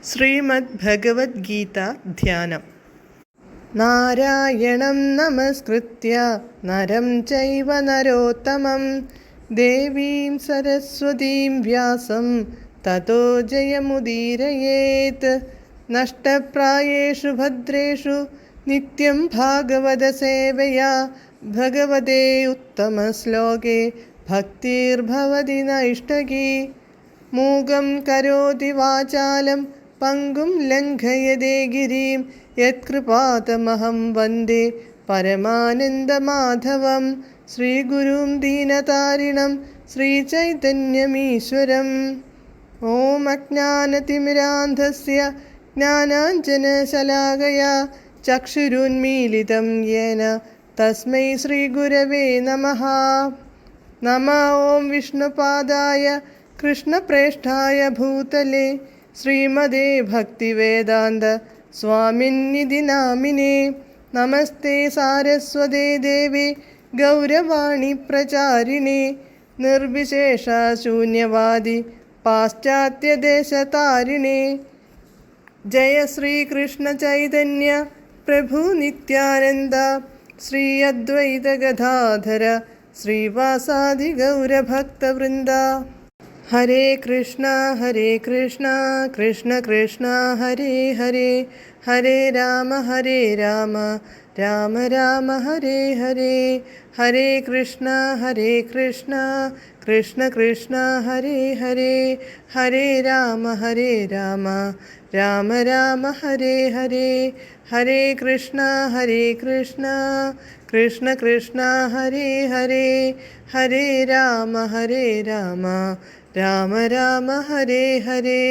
ശ്രീമദ് ഭഗവത്ഗീത ധ്യാനം. നാരായണം നമസ്കൃത്യ നരം ചൈവ നരോത്തമം ദേവീം സരസ്വതീം വ്യാസം തതോ ജയമുദീരയേത്. നഷ്ടപ്രായേഷു ഭദ്രേഷു നിത്യം ഭാഗവത സേവയാ ഭഗവതേ ഉത്തമശ്ലോകേ ഭക്തിർഭവതി നൈഷ്ടകീ. മൂകം കരോതി വാചാലം പങ്കും ലംഘയതേ ഗിരിം യത്കൃപാതമഹം വന്ദേ പരമാനന്ദമാധവം. ശ്രീഗുരും ദീനതാരിണം ശ്രീചൈതന്യമീശ്വരം. ഓം അജ്ഞാനതിമിരാന്ധസ്യ ജ്ഞാനാഞ്ജനശലാകയാ ചക്ഷുരുന്മീലിതം യേന തസ്മൈ ശ്രീഗുരവേ നമഃ. നമഃ ഓം വിഷ്ണുപാദായ കൃഷ്ണപ്രേഷ്ഠായ ഭൂതലേ ശ്രീമദേ ഭക്തിവേദാന്ത സ്വാമിന്നിധി നാമിനേ. നമസ്തേ സാരസ്വതേ ദേവേ ഗൗരവാണി പ്രചാരിണേ നിർവിശേഷ ശൂന്യവാദി പാശ്ചാത്യദേശതാരിണേ. ജയ ശ്രീകൃഷ്ണ ചൈതന്യ പ്രഭു നിത്യാനന്ദ ശ്രീ അദ്വൈത ഗദാധര ശ്രീവാസാദി ഗൗരഭക്തവൃന്ദ. ഹരേ കൃഷ്ണ കൃഷ്ണ കൃഷ്ണ ഹരേ ഹരേ, ഹരേ രാമ രാമ രാമ ഹരേ ഹരേ. ഹരേ കൃഷ്ണ കൃഷ്ണ കൃഷ്ണ ഹരേ ഹരേ, ഹരേ രാമ രാമ രാമ ഹരേ ഹരേ. ഹരേ കൃഷ്ണ കൃഷ്ണ ഹരേ ഹരേ, ഹരേ രാമ രാമ ഹരേ ഹരേ.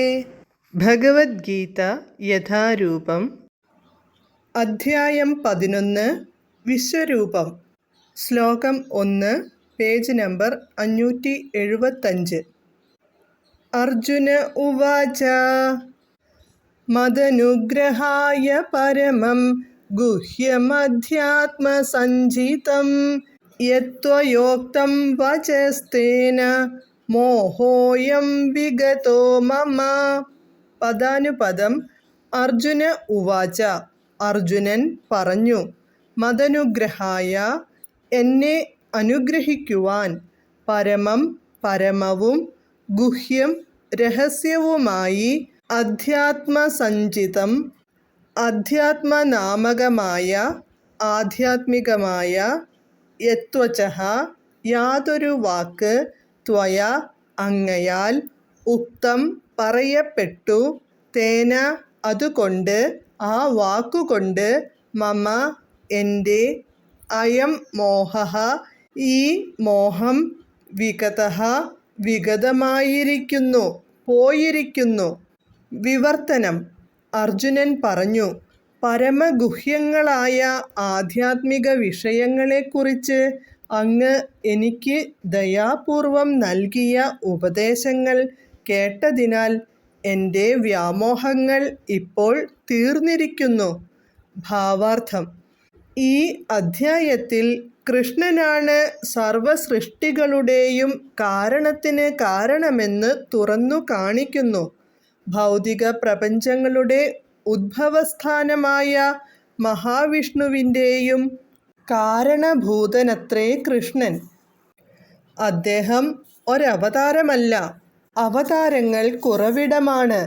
ഭഗവത്ഗീത യഥാരൂപം. അധ്യായം 11. വിശ്വരൂപം. ശ്ലോകം 1, പേജ് നമ്പർ 575. അർജുന ഉവാച മദനുഗ്രഹായ പരമം ഗുഹ്യമധ്യാത്മസഞ്ചിതം യത്വയോക്തം വചസ്തേന മോഹോയം വിഗതോ മമ. പദാനുപദം. അർജുന ഉവാച, അർജുനൻ പറഞ്ഞു. മദനുഗ്രഹായ, എന്നെ അനുഗ്രഹിക്കുവാൻ, പരമം പരമവും ഗുഹ്യം രഹസ്യവുമായി, അധ്യാത്മസഞ്ചിതം അധ്യാത്മനാമകമായ ആധ്യാത്മികമായ, യത്വചഃ യാതൊരു വാക്ക്, ത്വയ അങ്ങയാൽ, ഉക്തം പറയപ്പെട്ടു, തേന അതുകൊണ്ട്, ആ വാക്കുകൊണ്ട്, മമ എൻ്റെ, അയം മോഹഃ ഈ മോഹം, വിഗതഃ വിഗതമായിരിക്കുന്നു പോയിരിക്കുന്നു. വിവർത്തനം. അർജുനൻ പറഞ്ഞു, പരമഗുഹ്യങ്ങളായ ആധ്യാത്മിക വിഷയങ്ങളെക്കുറിച്ച് അങ്ങ് എനിക്ക് ദയാപൂർവം നൽകിയ ഉപദേശങ്ങൾ കേട്ടതിനാൽ എൻ്റെ വ്യാമോഹങ്ങൾ ഇപ്പോൾ തീർന്നിരിക്കുന്നു. ഭാവാർത്ഥം. ഈ അധ്യായത്തിൽ കൃഷ്ണനാണ് സർവസൃഷ്ടികളുടെയും കാരണത്തിന് കാരണമെന്ന് തുറന്നു കാണിക്കുന്നു. ഭൗതിക പ്രപഞ്ചങ്ങളുടെ ഉദ്ഭവസ്ഥാനമായ മഹാവിഷ്ണുവിൻ്റെയും കാരണഭൂതനത്രേ കൃഷ്ണൻ. അദ്ദേഹം ഒരവതാരമല്ല, അവതാരങ്ങൾ കുറവിടമാണ്.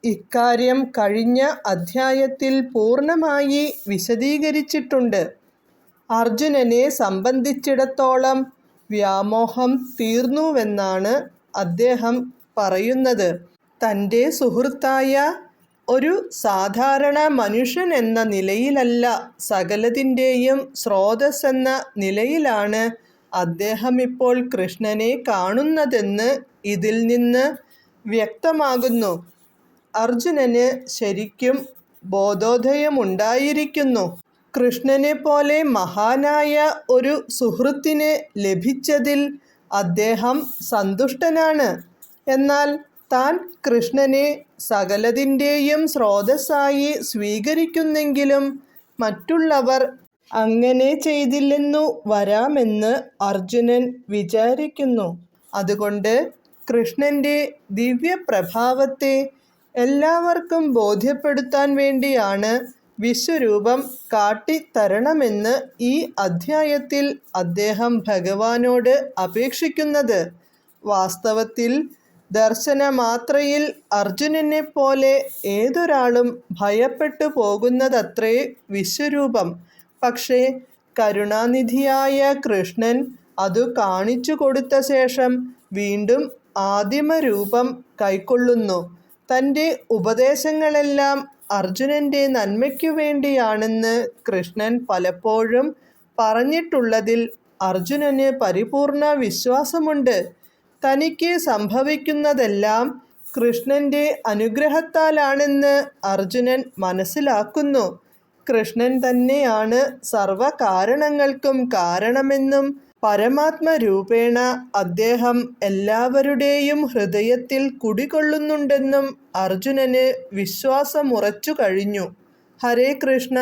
ഇക്കാര്യം കഴിഞ്ഞ അധ്യായത്തിൽ പൂർണ്ണമായി വിശദീകരിച്ചിട്ടുണ്ട്. അർജുനനെ സംബന്ധിച്ചിടത്തോളം വ്യാമോഹം തീർന്നുവെന്നാണ് അദ്ദേഹം പറയുന്നത്. തൻ്റെ സുഹൃത്തായ ഒരു സാധാരണ മനുഷ്യനെന്ന നിലയിലല്ല, സകലതിൻ്റെയും സ്രോതസ്സെന്ന നിലയിലാണ് അദ്ദേഹം ഇപ്പോൾ കൃഷ്ണനെ കാണുന്നതെന്ന് ഇതിൽ നിന്ന് വ്യക്തമാകുന്നു. അർജുനന് ശരിക്കും ബോധോദയമുണ്ടായിരിക്കുന്നു. കൃഷ്ണനെ പോലെ മഹാനായ ഒരു സുഹൃത്തിനെ ലഭിച്ചതിൽ അദ്ദേഹം സന്തുഷ്ടനാണ്. എന്നാൽ താൻ കൃഷ്ണനെ സകലതിൻ്റെയും സ്രോതസ്സായി സ്വീകരിക്കുന്നെങ്കിലും മറ്റുള്ളവർ അങ്ങനെ ചെയ്തില്ലെന്നു വരാമെന്ന് അർജുനൻ വിചാരിക്കുന്നു. അതുകൊണ്ട് കൃഷ്ണൻ്റെ ദിവ്യപ്രഭാവത്തെ എല്ലാവർക്കും ബോധ്യപ്പെടുത്താൻ വേണ്ടിയാണ് വിശ്വരൂപം കാട്ടിത്തരണമെന്ന് ഈ അധ്യായത്തിൽ അദ്ദേഹം ഭഗവാനോട് അപേക്ഷിക്കുന്നത്. വാസ്തവത്തിൽ ദർശനമാത്രയിൽ അർജുനനെപ്പോലെ ഏതൊരാളും ഭയപ്പെട്ടു പോകുന്നതത്രേ വിശ്വരൂപം. പക്ഷേ കരുണാനിധിയായ കൃഷ്ണൻ അതു കാണിച്ചു കൊടുത്ത ശേഷം വീണ്ടും ആദിമരൂപം കൈക്കൊള്ളുന്നു. തൻ്റെ ഉപദേശങ്ങളെല്ലാം അർജുനൻ്റെ നന്മയ്ക്കു വേണ്ടിയാണെന്ന് കൃഷ്ണൻ പലപ്പോഴും പറഞ്ഞിട്ടുള്ളതിൽ അർജുനന് പരിപൂർണ വിശ്വാസമുണ്ട്. തനിക്ക് സംഭവിക്കുന്നതെല്ലാം കൃഷ്ണൻ്റെ അനുഗ്രഹത്താലാണെന്ന് അർജുനൻ മനസ്സിലാക്കുന്നു. കൃഷ്ണൻ തന്നെയാണ് സർവകാരണങ്ങൾക്കും കാരണമെന്നും പരമാത്മരൂപേണ അദ്ദേഹം എല്ലാവരുടെയും ഹൃദയത്തിൽ കുടികൊള്ളുന്നുണ്ടെന്നും അർജുനന് വിശ്വാസമുറച്ചു കഴിഞ്ഞു. ഹരേ കൃഷ്ണ.